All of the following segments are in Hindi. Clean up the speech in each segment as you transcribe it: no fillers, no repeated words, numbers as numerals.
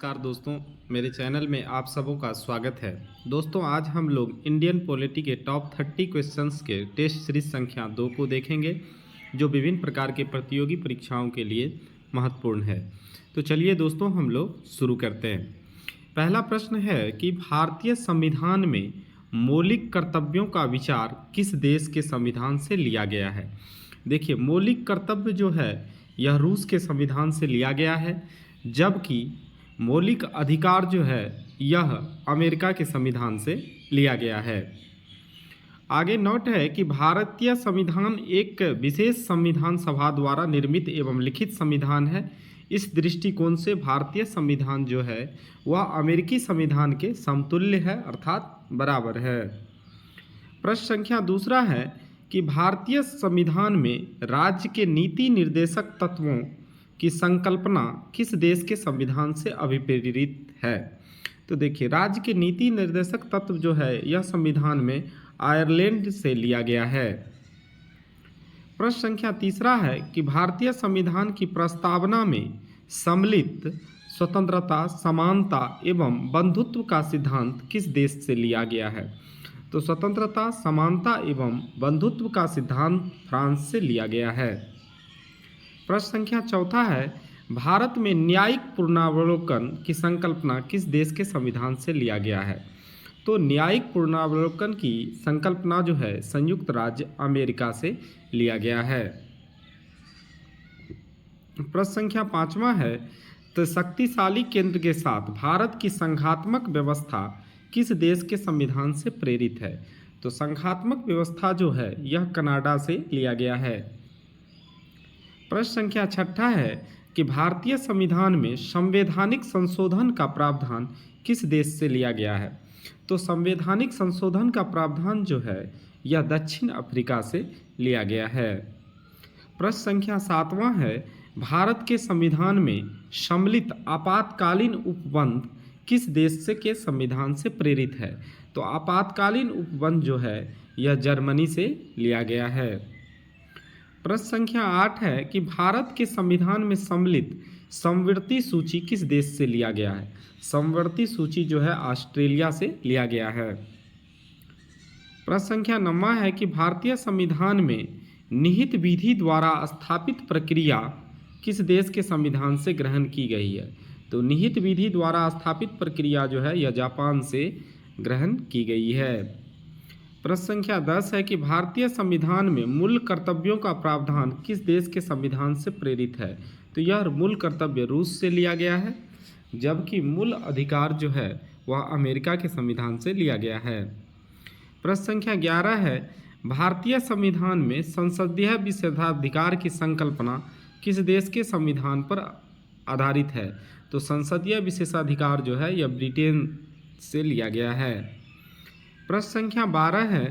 नमस्कार दोस्तों, मेरे चैनल में आप सबों का स्वागत है। दोस्तों, आज हम लोग इंडियन पॉलिटी के टॉप 30 क्वेश्चंस के टेस्ट सीरीज संख्या 2 को देखेंगे, जो विभिन्न प्रकार के प्रतियोगी परीक्षाओं के लिए महत्वपूर्ण है। तो चलिए दोस्तों, हम लोग शुरू करते हैं। पहला प्रश्न है कि भारतीय संविधान में मौलिक कर्तव्यों का विचार किस देश के संविधान से लिया गया है। देखिए, मौलिक कर्तव्य जो है यह रूस के संविधान से लिया गया है, जबकि मौलिक अधिकार जो है यह अमेरिका के संविधान से लिया गया है। आगे नोट है कि भारतीय संविधान एक विशेष संविधान सभा द्वारा निर्मित एवं लिखित संविधान है। इस दृष्टिकोण से भारतीय संविधान जो है वह अमेरिकी संविधान के समतुल्य है, अर्थात बराबर है। प्रश्न संख्या दूसरा है कि भारतीय संविधान में राज्य के नीति निर्देशक तत्वों की संकल्पना किस देश के संविधान से अभिप्रेरित है। तो देखिए, राज्य के नीति निर्देशक तत्व जो है यह संविधान में आयरलैंड से लिया गया है। प्रश्न संख्या तीसरा है कि भारतीय संविधान की प्रस्तावना में सम्मिलित स्वतंत्रता, समानता एवं बंधुत्व का सिद्धांत किस देश से लिया गया है। तो स्वतंत्रता, समानता एवं बंधुत्व का सिद्धांत फ्रांस से लिया गया है। प्रश्न संख्या चौथा है, भारत में न्यायिक पुनरावलोकन की संकल्पना किस देश के संविधान से लिया गया है। तो न्यायिक पुनरावलोकन की संकल्पना जो है संयुक्त राज्य अमेरिका से लिया गया है। प्रश्न संख्या पांचवा है, तो शक्तिशाली केंद्र के साथ भारत की संघात्मक व्यवस्था किस देश के संविधान से प्रेरित है। तो संघात्मक व्यवस्था जो है यह कनाडा से लिया गया है। प्रश्न संख्या छठा है कि भारतीय संविधान में संवैधानिक संशोधन का प्रावधान किस देश से लिया गया है। तो संवैधानिक संशोधन का प्रावधान जो है यह दक्षिण अफ्रीका से लिया गया है। प्रश्न संख्या सातवां है, भारत के संविधान में सम्मिलित आपातकालीन उपबंध किस देश से के संविधान से प्रेरित है। तो आपातकालीन उपबंध जो है यह जर्मनी से लिया गया है। प्रश्न संख्या 8 है कि भारत के संविधान में सम्मिलित समवर्ती सूची किस देश से लिया गया है। समवर्ती सूची जो है ऑस्ट्रेलिया से लिया गया है। प्रश्न संख्या 9 है कि भारतीय संविधान में निहित विधि द्वारा स्थापित प्रक्रिया किस देश के संविधान से ग्रहण की गई है। तो निहित विधि द्वारा स्थापित प्रक्रिया जो है यह जापान से ग्रहण की गई है। प्रश्न संख्या 10 है कि भारतीय संविधान में मूल कर्तव्यों का प्रावधान किस देश के संविधान से प्रेरित है। तो यह मूल कर्तव्य रूस से लिया गया है, जबकि मूल अधिकार जो है वह अमेरिका के संविधान से लिया गया है। प्रश्न संख्या 11 है, भारतीय संविधान में संसदीय विशेषाधिकार की संकल्पना किस देश के संविधान पर आधारित है। तो संसदीय विशेषाधिकार जो है यह ब्रिटेन से लिया गया है। प्रश्न संख्या 12 है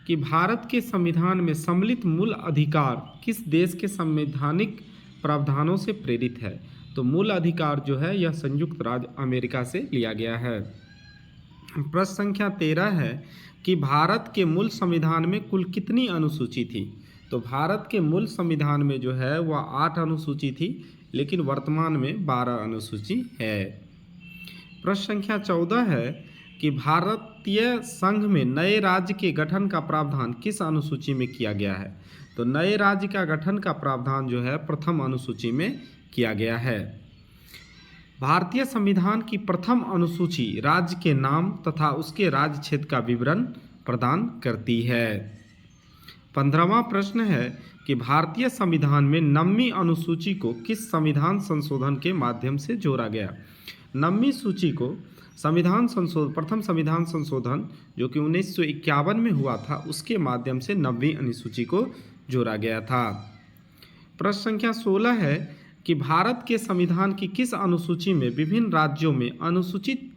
कि भारत के संविधान में सम्मिलित मूल अधिकार किस देश के संवैधानिक प्रावधानों से प्रेरित है। तो मूल अधिकार जो है यह संयुक्त राज्य अमेरिका से लिया गया है। प्रश्न संख्या 13 है कि भारत के मूल संविधान में कुल कितनी अनुसूची थी। तो भारत के मूल संविधान में जो है वह 8 अनुसूची थी, लेकिन वर्तमान में 12 अनुसूची है। प्रश्न संख्या 14 है कि भारतीय संघ में नए राज्य के गठन का प्रावधान किस अनुसूची में किया गया है। तो नए राज्य का गठन का प्रावधान जो है प्रथम अनुसूची में किया गया है। भारतीय संविधान की प्रथम अनुसूची राज्य के नाम तथा उसके राज्य क्षेत्र का विवरण प्रदान करती है। 15वां प्रश्न है कि भारतीय संविधान में 9वीं अनुसूची को किस संविधान संशोधन के माध्यम से जोड़ा गया। 9वीं सूची को प्रथम संविधान संशोधन जो कि 1951 में हुआ था, उसके माध्यम से 9वीं अनुसूची को जोड़ा गया था। प्रश्न संख्या 16 है कि भारत के संविधान की किस अनुसूची में विभिन्न राज्यों में अनुसूचित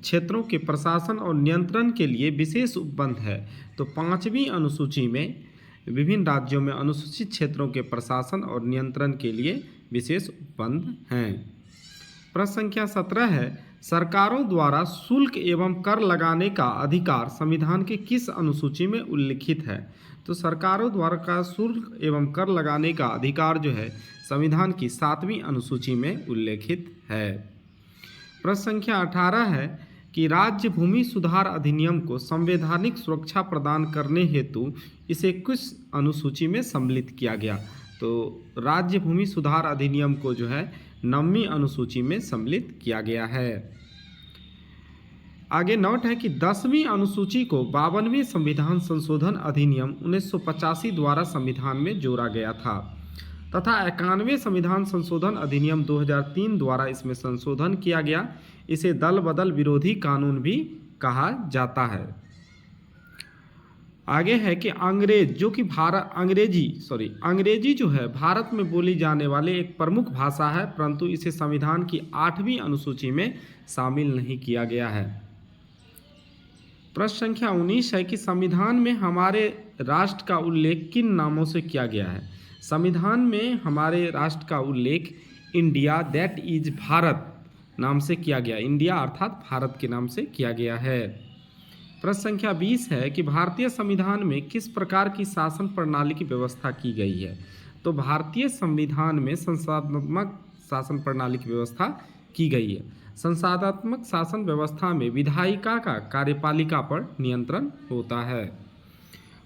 क्षेत्रों के प्रशासन और नियंत्रण के लिए विशेष उपबंध है। तो 5वीं अनुसूची में विभिन्न राज्यों में अनुसूचित क्षेत्रों के प्रशासन और नियंत्रण के लिए विशेष उपबंध हैं। प्रश्न संख्या 17 है, सरकारों द्वारा शुल्क एवं कर लगाने का अधिकार संविधान के किस अनुसूची में उल्लिखित है। तो सरकारों द्वारा का शुल्क एवं कर लगाने का अधिकार जो है संविधान की 7वीं अनुसूची में उल्लेखित है। प्रश्न संख्या 18 है कि राज्य भूमि सुधार अधिनियम को संवैधानिक सुरक्षा प्रदान करने हेतु इसे किस अनुसूची में सम्मिलित किया गया। तो राज्य भूमि सुधार अधिनियम को जो है 9वीं अनुसूची में सम्मिलित किया गया है। आगे नोट है कि 10वीं अनुसूची को 52वें संविधान संशोधन अधिनियम 1985 द्वारा संविधान में जोड़ा गया था तथा 91वें संविधान संशोधन अधिनियम 2003 द्वारा इसमें संशोधन किया गया। इसे दल बदल विरोधी कानून भी कहा जाता है। आगे है कि अंग्रेजी जो है भारत में बोली जाने वाले एक प्रमुख भाषा है, परंतु इसे संविधान की 8वीं अनुसूची में शामिल नहीं किया गया है। प्रश्न संख्या 19 है कि संविधान में हमारे राष्ट्र का उल्लेख किन नामों से किया गया है। संविधान में हमारे राष्ट्र का उल्लेख इंडिया दैट इज भारत नाम से किया गया। इंडिया अर्थात भारत के नाम से किया गया है। प्रश्न संख्या 20 है कि भारतीय संविधान में किस प्रकार की शासन प्रणाली की व्यवस्था की गई है। तो भारतीय संविधान में संसदात्मक शासन प्रणाली की व्यवस्था की गई है। संसदात्मक शासन व्यवस्था में विधायिका का कार्यपालिका पर नियंत्रण होता है।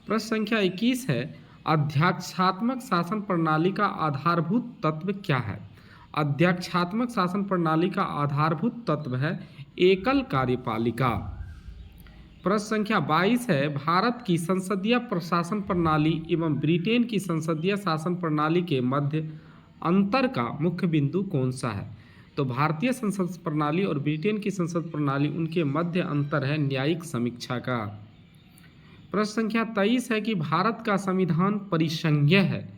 प्रश्न संख्या 21 है अध्यक्षात्मक शासन प्रणाली का आधारभूत तत्व क्या है। अध्यक्षात्मक शासन प्रणाली का आधारभूत तत्व है एकल कार्यपालिका। प्रश्न संख्या 22 है भारत की संसदीय प्रशासन प्रणाली एवं ब्रिटेन की संसदीय शासन प्रणाली के मध्य अंतर का मुख्य बिंदु कौन सा है। तो भारतीय संसद प्रणाली और ब्रिटेन की संसद प्रणाली उनके मध्य अंतर है न्यायिक समीक्षा का। प्रश्न संख्या 23 है कि भारत का संविधान परिसंघीय है,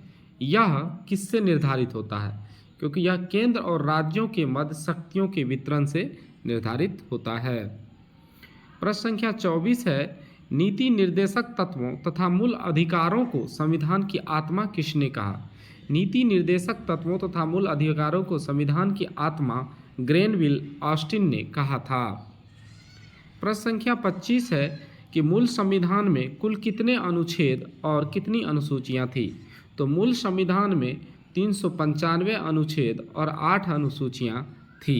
यह किससे निर्धारित होता है। क्योंकि यह केंद्र और राज्यों के मध्य शक्तियों के वितरण से निर्धारित होता है। प्रश्न संख्या 24 है नीति निर्देशक तत्वों तथा मूल अधिकारों को संविधान की आत्मा किसने कहा। नीति निर्देशक तत्वों तथा मूल अधिकारों को संविधान की आत्मा ग्रेनविल ऑस्टिन ने कहा था। प्रश्न संख्या 25 है कि मूल संविधान में कुल कितने अनुच्छेद और कितनी अनुसूचियां थी। तो मूल संविधान में 395 अनुच्छेद और 8 अनुसूचियां थी।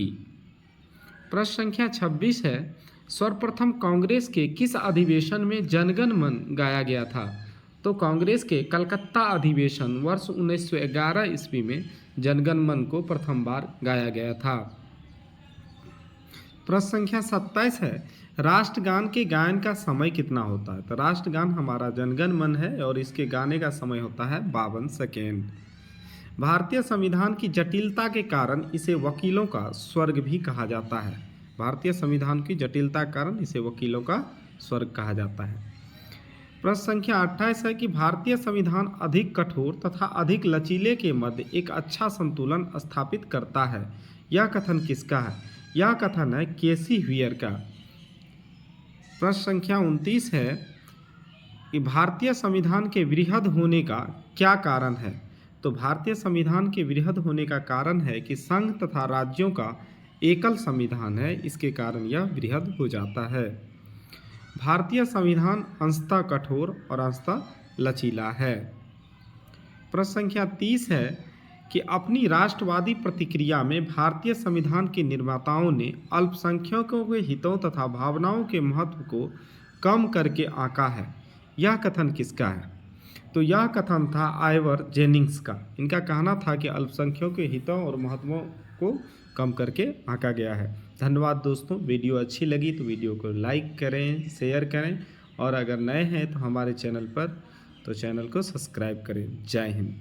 प्रश्न संख्या 26 है सर्वप्रथम कांग्रेस के किस अधिवेशन में जनगण मन गाया गया था। तो कांग्रेस के कलकत्ता अधिवेशन वर्ष 1911 ईस्वी में जनगण मन को प्रथम बार गाया गया था। प्रश्न संख्या 27 है राष्ट्रगान के गायन का समय कितना होता है। तो राष्ट्रगान हमारा जनगण मन है और इसके गाने का समय होता है 52 सेकेंड। भारतीय संविधान की जटिलता के कारण इसे वकीलों का स्वर्ग भी कहा जाता है। भारतीय संविधान की जटिलता के कारण इसे वकीलों का स्वर्ग कहा जाता है। प्रश्न संख्या 28 है कि भारतीय संविधान अधिक कठोर तथा अधिक लचीले के मध्य एक अच्छा संतुलन स्थापित करता है। यह कथन किसका है। यह कथन है केसी व्हीयर का। प्रश्न संख्या 29 है कि भारतीय संविधान के वृहद होने का क्या कारण है। तो भारतीय संविधान के वृहद होने का कारण है कि संघ तथा राज्यों का एकल संविधान है, इसके कारण यह वृहद हो जाता है। भारतीय संविधान अंशतः कठोर और अंशतः लचीला है। प्रश्न संख्या 30 है कि अपनी राष्ट्रवादी प्रतिक्रिया में भारतीय संविधान के निर्माताओं ने अल्पसंख्यकों के हितों तथा भावनाओं के महत्व को कम करके आंका है। यह कथन किसका है। तो यह कथन था आइवर जेनिंग्स का। इनका कहना था कि अल्पसंख्यकों के हितों और महत्वों को कम करके आंका गया है। धन्यवाद दोस्तों। वीडियो अच्छी लगी तो वीडियो को लाइक करें, शेयर करें और अगर नए हैं तो हमारे चैनल को सब्सक्राइब करें। जय हिंद।